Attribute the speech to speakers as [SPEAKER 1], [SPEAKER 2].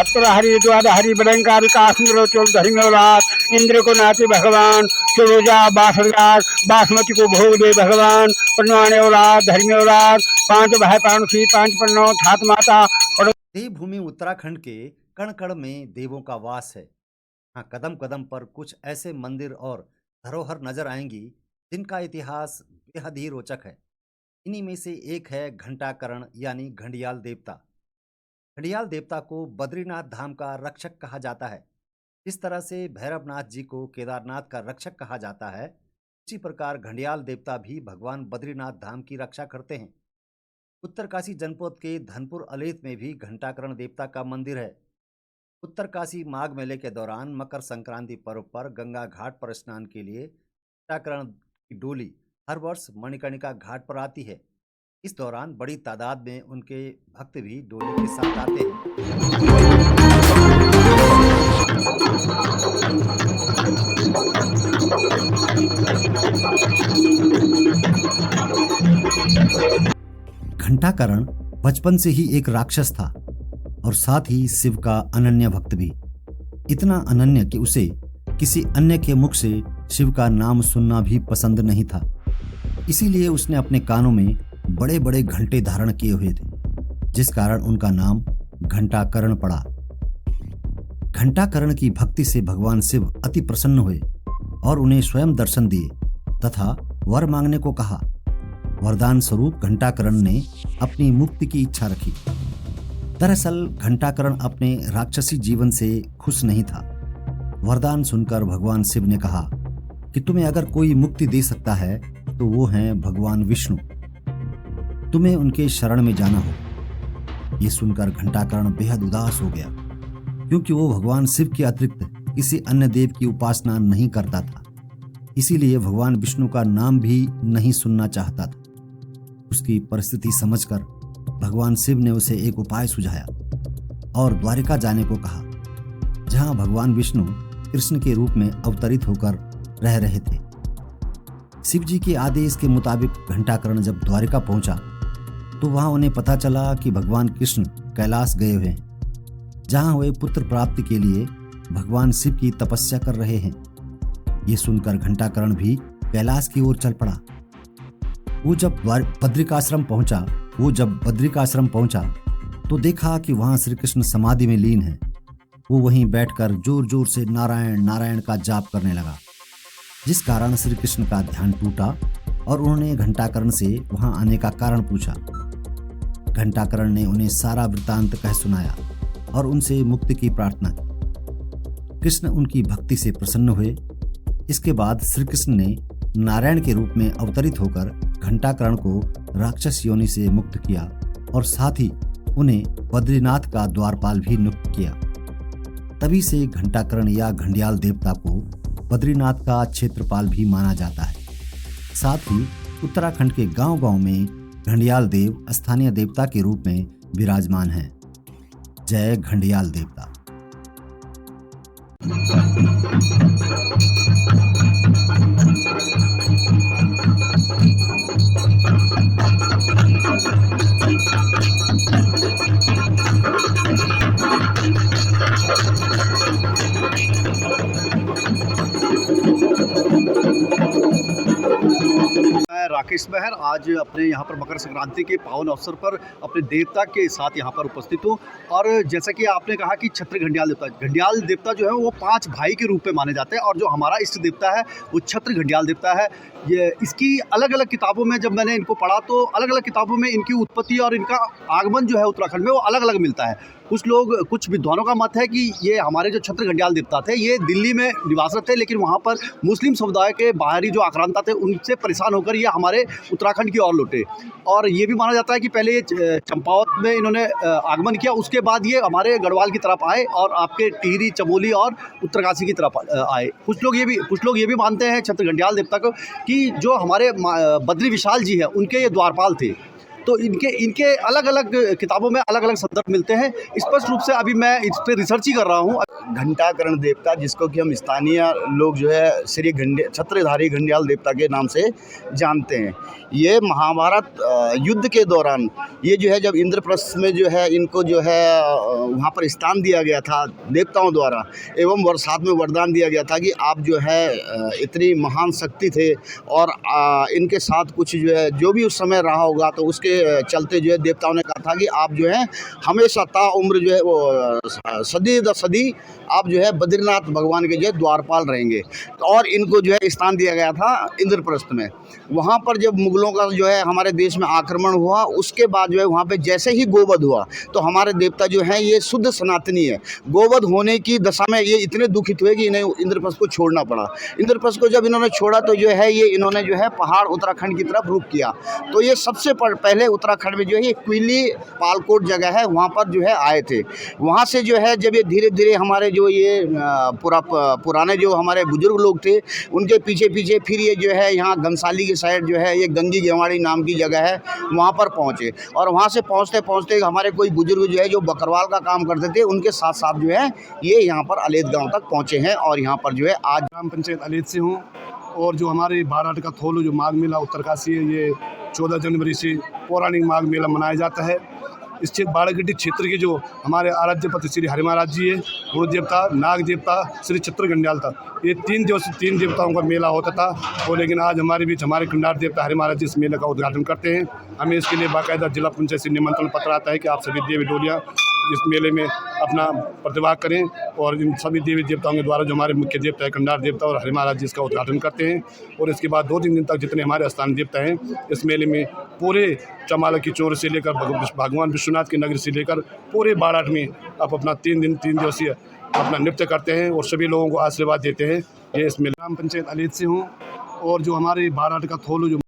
[SPEAKER 1] सप्तहरि द्वादहरि बलंकारिकासुंदरोचोल धर्म्योलाद इंद्र को नाते भगवान सुरोजा बासमती को भोग दे भगवान पन्नवाने औलाद धर्मी औलाद 5 भाई पाणसी 5 पन्नो ठात माता।
[SPEAKER 2] देवभूमि उत्तराखंड के कण कण में देवों का वास है। हाँ, कदम कदम पर कुछ ऐसे मंदिर और धरोहर नजर आएंगी जिनका इतिहास बेहद ही रोचक है। इन्हीं में से एक है घंटाकरण यानी घंडियाल देवता। घंडियाल देवता को बद्रीनाथ धाम का रक्षक कहा जाता है। जिस तरह से भैरवनाथ जी को केदारनाथ का रक्षक कहा जाता है, उसी प्रकार घंडियाल देवता भी भगवान बद्रीनाथ धाम की रक्षा करते हैं। उत्तरकाशी जनपद के धनपुर अलेत में भी घंटाकरण देवता का मंदिर है। उत्तरकाशी माघ मेले के दौरान मकर संक्रांति पर्व पर गंगा घाट पर स्नान के लिए घंटाकरण की डोली हर वर्ष मणिकर्णिका घाट पर आती है। इस दौरान बड़ी तादाद में उनके भक्त भी डोली के साथ आते हैं। घंटाकरण बचपन से ही एक राक्षस था और साथ ही शिव का अनन्य भक्त भी। इतना अनन्य कि उसे किसी अन्य के मुख से शिव का नाम सुनना भी पसंद नहीं था। इसीलिए उसने अपने कानों में बड़े बड़े घंटे धारण किए हुए थे, जिस कारण उनका नाम घंटाकरण पड़ा। घंटाकरण की भक्ति से भगवान शिव अति प्रसन्न हुए और उन्हें स्वयं दर्शन दिए तथा वर मांगने को कहा। वरदान स्वरूप घंटाकरण ने अपनी मुक्ति की इच्छा रखी। दरअसल घंटाकरण अपने राक्षसी जीवन से खुश नहीं था। वरदान सुनकर भगवान शिव ने कहा कि तुम्हें अगर कोई मुक्ति दे सकता है तो वो हैं भगवान विष्णु। तुम्हें उनके शरण में जाना हो। ये सुनकर घंटाकरण बेहद उदास हो गया, क्योंकि वो भगवान शिव के अतिरिक्त किसी अन्य देव की उपासना नहीं करता था। इसीलिए भगवान विष्णु का नाम भी नहीं सुनना चाहता था। उसकी परिस्थिति समझकर भगवान शिव ने उसे एक उपाय सुझाया और द्वारिका जाने को कहा, जहां भगवान विष्णु कृष्ण के रूप में अवतरित होकर रह रहे थे। शिव जी के आदेश के मुताबिक घंटाकरण जब द्वारिका पहुंचा तो वहां उन्हें पता चला कि भगवान कृष्ण कैलाश गए हुए हैं, जहां वे पुत्र प्राप्ति के लिए भगवान शिव की तपस्या कर रहे हैं। ये सुनकर घंटाकरण भी कैलाश की ओर चल पड़ा। वो जब बद्रिकाश्रम पहुंचा तो देखा कि वहां श्री कृष्ण समाधि में लीन है। वो वहीं बैठकर जोर जोर से नारायण नारायण का जाप करने लगा, जिस कारण श्री कृष्ण का ध्यान टूटा और उन्होंने घंटाकरण से वहां आने का कारण पूछा। घंटाकरण ने उन्हें सारा वृतांत कह सुनाया और उनसे मुक्ति की प्रार्थना की। कृष्ण उनकी भक्ति से प्रसन्न हुए। इसके बाद श्री कृष्ण ने नारायण के रूप में अवतरित होकर घंटाकरण को राक्षस योनि से मुक्त किया और साथ ही उन्हें बद्रीनाथ का द्वारपाल भी नियुक्त किया। तभी से घंटाकरण या घंडियाल देवता को बद्रीनाथ का क्षेत्रपाल भी माना जाता है। साथ ही उत्तराखंड के गांव-गांव में घंडियाल देव स्थानीय देवता के रूप में विराजमान हैं। जय घंडियाल देवता।
[SPEAKER 3] राकेश महर आज अपने यहाँ पर मकर संक्रांति के पावन अवसर पर अपने देवता के साथ यहाँ पर उपस्थित हूँ। और जैसा कि आपने कहा कि छत्र घंडियाल देवता जो है वो 5 भाई के रूप में माने जाते हैं, और जो हमारा इष्ट देवता है वो छत्र घंडियाल देवता है। ये इसकी अलग अलग किताबों में जब मैंने इनको पढ़ा तो अलग अलग किताबों में इनकी उत्पत्ति और इनका आगमन जो है उत्तराखंड में वो अलग अलग मिलता है। कुछ विद्वानों का मत है कि ये हमारे जो छत्र घंडियाल देवता थे ये दिल्ली में निवासरत थे, लेकिन वहाँ पर मुस्लिम समुदाय के बाहरी जो आक्रांता थे उनसे परेशान होकर ये हमारे उत्तराखंड की ओर लौटे। और ये भी माना जाता है कि पहले ये चंपावत में इन्होंने आगमन किया, उसके बाद ये हमारे गढ़वाल की तरफ आए और आपके टिहरी, चमोली और उत्तरकाशी की तरफ आए। कुछ लोग ये भी मानते हैं छत्र घंडियाल देवता को कि जो हमारे बद्री विशाल जी हैं उनके ये द्वारपाल थे। तो इनके अलग अलग किताबों में अलग अलग संदर्भ मिलते हैं। स्पष्ट रूप से अभी मैं इस पर रिसर्च ही कर रहा हूँ।
[SPEAKER 4] घंटाकरण देवता, जिसको कि हम स्थानीय लोग जो है श्री छत्रधारी घंडियाल देवता के नाम से जानते हैं। ये महाभारत युद्ध के दौरान ये जो है जब इंद्रप्रस्थ में जो है इनको जो है वहाँ पर स्थान दिया गया था देवताओं द्वारा, एवं साथ में वरदान दिया गया था कि आप जो है इतनी महान शक्ति थे और इनके साथ कुछ जो है जो भी उस समय रहा होगा, तो उसके चलते जो है देवताओं ने कहा था कि आप जो है हमेशा ताउम्र जो है वो सदी दर सदी आप जो है बद्रीनाथ भगवान के जो है द्वारपाल रहेंगे। और इनको जो है स्थान दिया गया था इंद्रप्रस्थ में। वहाँ पर जब मुगलों का जो है हमारे देश में आक्रमण हुआ, उसके बाद जो है वहाँ पे जैसे ही गोवध हुआ तो हमारे देवता जो हैं ये शुद्ध सनातनी है। गोवध होने की दशा में ये इतने दुखित हुए कि इन्हें इंद्रप्रस्थ को छोड़ना पड़ा। इंद्रप्रस्थ को जब इन्होंने छोड़ा तो जो है ये इन्होंने जो है पहाड़ उत्तराखंड की तरफ रुख किया। तो ये सबसे पहले उत्तराखंड में जो है ये क्विली पालकोट जगह है, वहाँ पर जो है आए थे। वहाँ से जो है जब ये धीरे धीरे हमारे जो ये पुराने जो हमारे बुजुर्ग लोग थे उनके पीछे पीछे फिर ये जो है यहाँ घनसाली की साइड जो है ये गंगी गेवाड़ी नाम की जगह है, वहाँ पर पहुँचे। और वहाँ से पहुँचते पहुँचते हमारे कोई बुजुर्ग जो है जो बकरवाल का काम करते थे, उनके साथ साथ जो है ये यहाँ पर अलेद गाँव तक पहुँचे हैं। और यहाँ पर जो है आज
[SPEAKER 5] ग्राम पंचायत अलेद से हूँ। और जो हमारे बाराट का थोलू जो माघ मेला उत्तरकाशी है, ये 14 जनवरी से पौराणिक माघ मेला मनाया जाता है। इस बाड़ागड्डी क्षेत्र के जो हमारे आराध्यपति श्री हरि महाराज जी है, गुरु देवता, नाग देवता, श्री छत्र घंडियाल था, ये 3 देवताओं का मेला होता था। और लेकिन आज हमारे बीच हमारे कंडार देवता हरि महाराज जी इस मेले का उद्घाटन करते हैं। हमें इसके लिए बाकायदा जिला पंचायत से निमंत्रण पत्र आता है कि आप सभी देवी डोलियाँ इस मेले में अपना प्रतिभाग करें। और इन सभी देवी देवताओं के द्वारा जो हमारे मुख्य देवता है कंडार देवता और हरि महाराज जी इसका उद्घाटन करते हैं। और इसके बाद 2-3 दिन तक जितने हमारे स्थानीय देवता हैं इस मेले में पूरे चमाला की चोर से लेकर भगवान विश्वनाथ की नगरी से लेकर पूरे बाराट में आप अपना 3 दिवसीय अपना नृत्य करते हैं और सभी लोगों को आशीर्वाद देते हैं। ये इस मेले ग्राम पंचायत अलेद से हूँ। और जो हमारे बाराट का थोलू जो